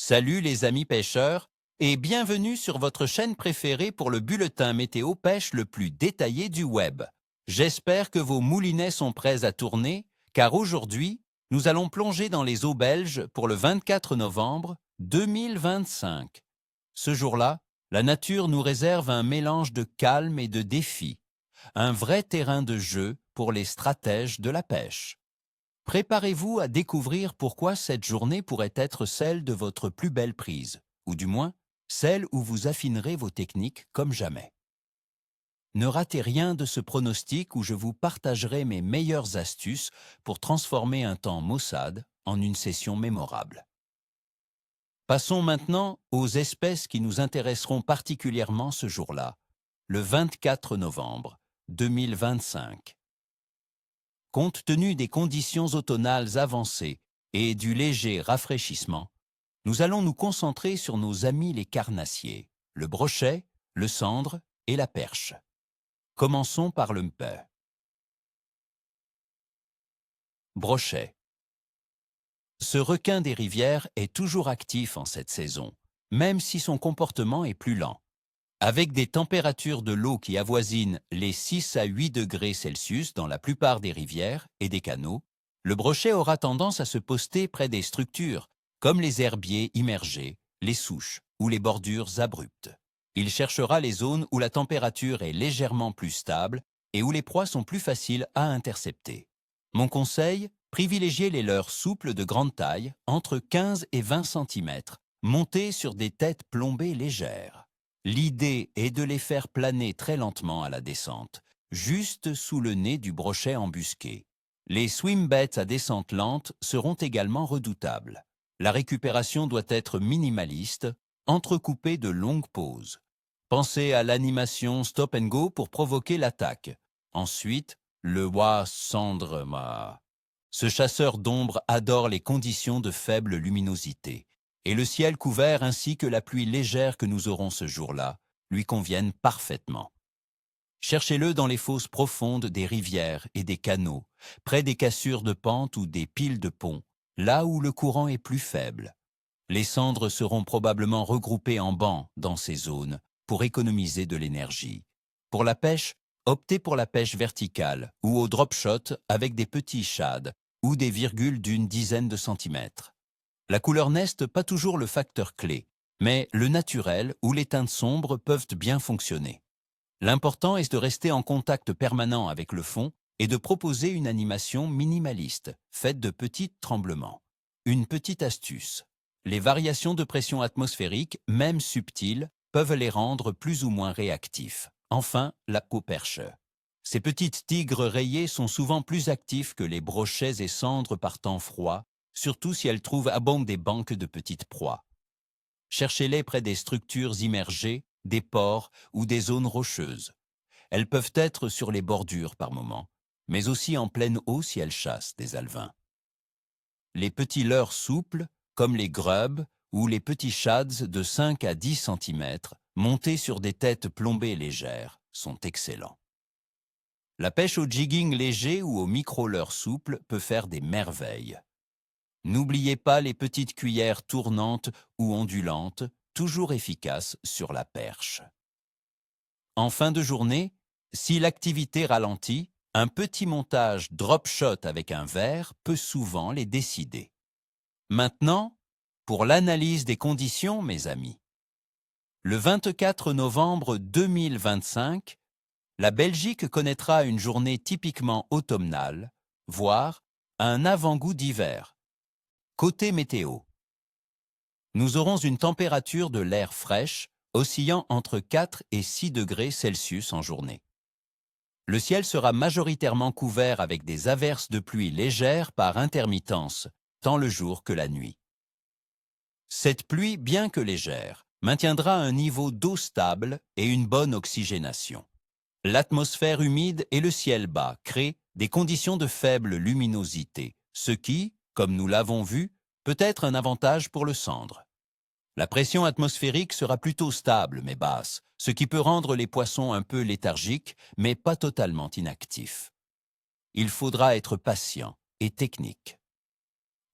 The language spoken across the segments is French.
Salut les amis pêcheurs et bienvenue sur votre chaîne préférée pour le bulletin météo pêche le plus détaillé du web. J'espère que vos moulinets sont prêts à tourner car aujourd'hui, nous allons plonger dans les eaux belges pour le 24 novembre 2025. Ce jour-là, la nature nous réserve un mélange de calme et de défi, un vrai terrain de jeu pour les stratèges de la pêche. Préparez-vous à découvrir pourquoi cette journée pourrait être celle de votre plus belle prise, ou du moins, celle où vous affinerez vos techniques comme jamais. Ne ratez rien de ce pronostic où je vous partagerai mes meilleures astuces pour transformer un temps maussade en une session mémorable. Passons maintenant aux espèces qui nous intéresseront particulièrement ce jour-là, le 24 novembre 2025. Compte tenu des conditions automnales avancées et du léger rafraîchissement, nous allons nous concentrer sur nos amis les carnassiers, le brochet, le sandre et la perche. Commençons par le mpeu. Brochet. Ce requin des rivières est toujours actif en cette saison, même si son comportement est plus lent. Avec des températures de l'eau qui avoisinent les 6 à 8 degrés Celsius dans la plupart des rivières et des canaux, le brochet aura tendance à se poster près des structures, comme les herbiers immergés, les souches ou les bordures abruptes. Il cherchera les zones où la température est légèrement plus stable et où les proies sont plus faciles à intercepter. Mon conseil, privilégiez les leurres souples de grande taille, entre 15 et 20 cm, montées sur des têtes plombées légères. L'idée est de les faire planer très lentement à la descente, juste sous le nez du brochet embusqué. Les swim-baits à descente lente seront également redoutables. La récupération doit être minimaliste, entrecoupée de longues pauses. Pensez à l'animation stop and go pour provoquer l'attaque. Ensuite, le wa cendrema. Ce chasseur d'ombre adore les conditions de faible luminosité. Et le ciel couvert ainsi que la pluie légère que nous aurons ce jour-là lui conviennent parfaitement. Cherchez-le dans les fosses profondes des rivières et des canaux, près des cassures de pente ou des piles de ponts, là où le courant est plus faible. Les cendres seront probablement regroupées en bancs dans ces zones pour économiser de l'énergie. Pour la pêche, optez pour la pêche verticale ou au drop shot avec des petits shads ou des virgules d'une dizaine de centimètres. La couleur n'est pas toujours le facteur clé, mais le naturel ou les teintes sombres peuvent bien fonctionner. L'important est de rester en contact permanent avec le fond et de proposer une animation minimaliste, faite de petits tremblements. Une petite astuce. Les variations de pression atmosphérique, même subtiles, peuvent les rendre plus ou moins réactifs. Enfin, la coperche. Ces petites tigres rayées sont souvent plus actifs que les brochets et cendres par temps froid, surtout si elles trouvent à bon des banques de petites proies. Cherchez-les près des structures immergées, des ports ou des zones rocheuses. Elles peuvent être sur les bordures par moments, mais aussi en pleine eau si elles chassent des alevins. Les petits leurres souples, comme les grubs ou les petits shads de 5 à 10 cm, montés sur des têtes plombées légères, sont excellents. La pêche au jigging léger ou au micro-leurre souple peut faire des merveilles. N'oubliez pas les petites cuillères tournantes ou ondulantes, toujours efficaces sur la perche. En fin de journée, si l'activité ralentit, un petit montage drop shot avec un verre peut souvent les décider. Maintenant, pour l'analyse des conditions, mes amis. Le 24 novembre 2025, la Belgique connaîtra une journée typiquement automnale, voire un avant-goût d'hiver. Côté météo, nous aurons une température de l'air fraîche, oscillant entre 4 et 6 degrés Celsius en journée. Le ciel sera majoritairement couvert avec des averses de pluie légères par intermittence, tant le jour que la nuit. Cette pluie, bien que légère, maintiendra un niveau d'eau stable et une bonne oxygénation. L'atmosphère humide et le ciel bas créent des conditions de faible luminosité, ce qui, comme nous l'avons vu, peut être un avantage pour le sandre. La pression atmosphérique sera plutôt stable mais basse, ce qui peut rendre les poissons un peu léthargiques, mais pas totalement inactifs. Il faudra être patient et technique.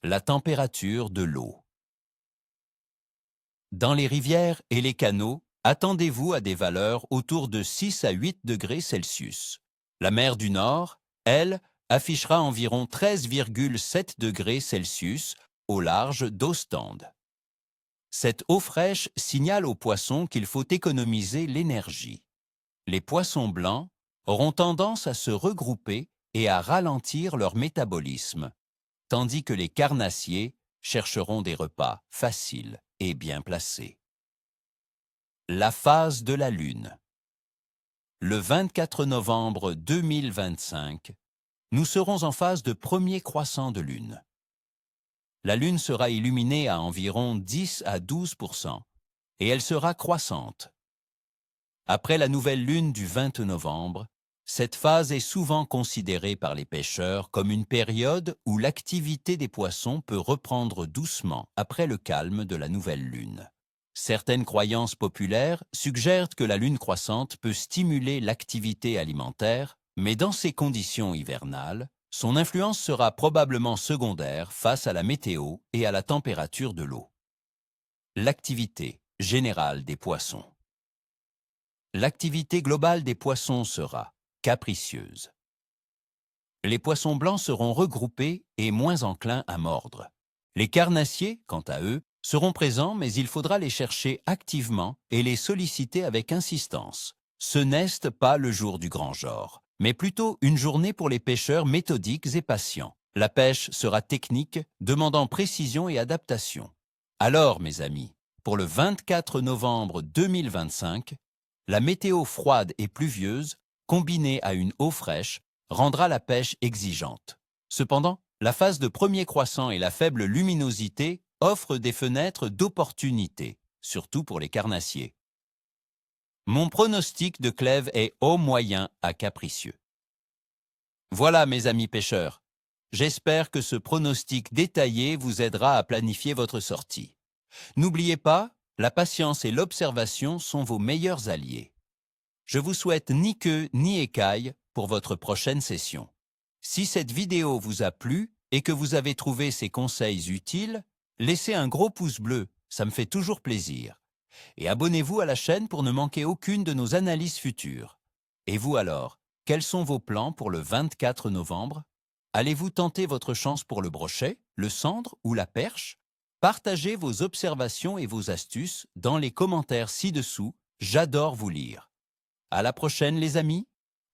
La température de l'eau. Dans les rivières et les canaux, attendez-vous à des valeurs autour de 6 à 8 degrés Celsius. La mer du Nord, elle, affichera environ 13,7 degrés Celsius au large d'Ostende. Cette eau fraîche signale aux poissons qu'il faut économiser l'énergie. Les poissons blancs auront tendance à se regrouper et à ralentir leur métabolisme, tandis que les carnassiers chercheront des repas faciles et bien placés. La phase de la Lune. Le 24 novembre 2025, nous serons en phase de premier croissant de Lune. La Lune sera illuminée à environ 10 à 12% et elle sera croissante. Après la nouvelle Lune du 20 novembre, cette phase est souvent considérée par les pêcheurs comme une période où l'activité des poissons peut reprendre doucement après le calme de la nouvelle Lune. Certaines croyances populaires suggèrent que la Lune croissante peut stimuler l'activité alimentaire, mais dans ces conditions hivernales, son influence sera probablement secondaire face à la météo et à la température de l'eau. L'activité générale des poissons. L'activité globale des poissons sera capricieuse. Les poissons blancs seront regroupés et moins enclins à mordre. Les carnassiers, quant à eux, seront présents, mais il faudra les chercher activement et les solliciter avec insistance. Ce n'est pas le jour du grand genre, mais plutôt une journée pour les pêcheurs méthodiques et patients. La pêche sera technique, demandant précision et adaptation. Alors, mes amis, pour le 24 novembre 2025, la météo froide et pluvieuse, combinée à une eau fraîche, rendra la pêche exigeante. Cependant, la phase de premier croissant et la faible luminosité offrent des fenêtres d'opportunité, surtout pour les carnassiers. Mon pronostic de clève est haut moyen à capricieux. Voilà, mes amis pêcheurs. J'espère que ce pronostic détaillé vous aidera à planifier votre sortie. N'oubliez pas, la patience et l'observation sont vos meilleurs alliés. Je vous souhaite ni queue ni écaille pour votre prochaine session. Si cette vidéo vous a plu et que vous avez trouvé ces conseils utiles, laissez un gros pouce bleu, ça me fait toujours plaisir. Et abonnez-vous à la chaîne pour ne manquer aucune de nos analyses futures. Et vous alors, quels sont vos plans pour le 24 novembre? Allez-vous tenter votre chance pour le brochet, le sandre ou la perche? Partagez vos observations et vos astuces dans les commentaires ci-dessous, j'adore vous lire. À la prochaine les amis!